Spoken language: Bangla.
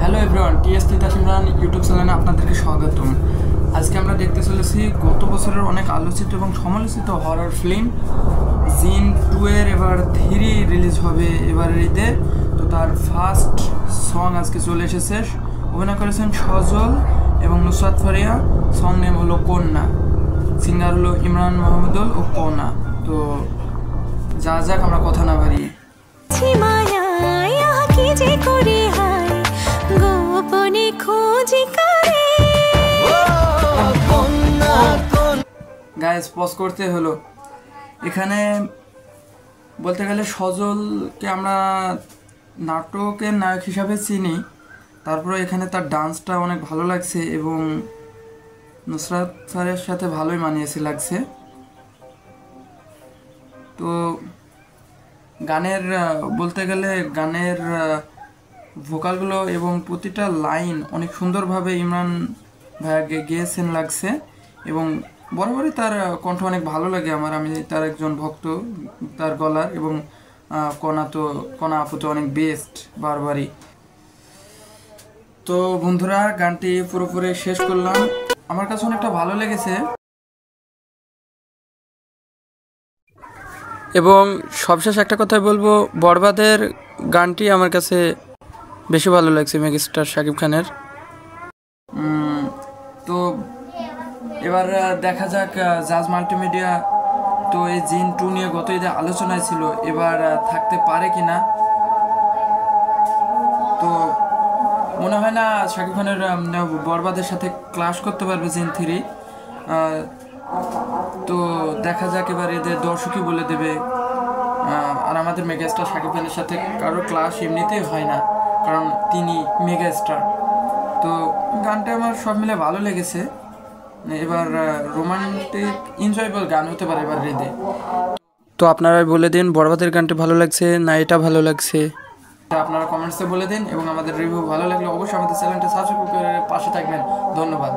Hello everyone, TS Titas Imran YouTube চ্যানেলে আপনাদেরকে স্বাগতম। আজকে আমরা দেখতে চলেছি গত বছরের অনেক আলোচিত এবং সমালোচিত হরর ফিল্ম জিন 2 এর এবার 3 রিলিজ হবে এবারের ঈদে। তো তার ফার্স্ট সং আজকে চলে এসেছে। অভিনয় করেছেন সজল এবং নুসরাত ফারিয়া। সং নেম হলো কন্যা, সিঙ্গার হলো ইমরান মাহমুদুল ও কন্যা। তো যা যাক, আমরা কথা না বাড়িয়ে গাইস পজ করতে হলো। এখানে বলতে গেলে সজলকে আমরা নাটকের নায়ক হিসাবে চিনি, তারপরে এখানে তার ডান্সটা অনেক ভালো লাগছে এবং নুসরাত স্যারের সাথে ভালোই মানিয়েছে লাগছে। তো গানের বলতে গেলে গানের ভোকালগুলো এবং প্রতিটা লাইন অনেক সুন্দরভাবে ইমরান ভাইয়া গেয়েছেন লাগছে এবং বরাবরই তার কণ্ঠ অনেক ভালো লাগে আমার। আমি তার একজন ভক্ত তার গলার, এবং কণা আপু তো অনেক বেস্ট বারবারই। তো বন্ধুরা, গানটি পুরোপুরি শেষ করলাম, আমার কাছে অনেকটা ভালো লেগেছে এবং সবশেষ একটা কথাই বলবো, বরবাদের গানটি আমার কাছে বেশি ভালো লাগছে মেগাস্টার শাকিব খানের। তো এবার দেখা যাক জাজ মাল্টিমিডিয়া তো এই জিন 2 নিয়ে গত ঈদে আলোচনায় ছিল, এবার থাকতে পারে কিনা। তো মনে হয় না শাকিব খানের বরবাদের সাথে ক্লাশ করতে পারবে জিন 3। তো দেখা যাক এবার এদের দর্শকই বলে দেবে। আর আমাদের মেগাস্টার শাকিব খানের সাথে কারোর ক্লাশ এমনিতেই হয় না, কারণ তিনি মেগাস্টার। তো গানটা আমার সব মিলে ভালো লেগেছে। এবার রোমান্টিক এনজয়েবল গান হতে পারে এবার ঈদে। তো আপনারাই বলে দিন বরবাদের গানটি ভালো লাগছে না এটা ভালো লাগছে, আপনারা কমেন্টসে বলে দিন। এবং আমাদের রিভিউ ভালো লাগলে অবশ্যই আমাদের চ্যানেলটা সাবস্ক্রাইব করে পাশে থাকবেন। ধন্যবাদ।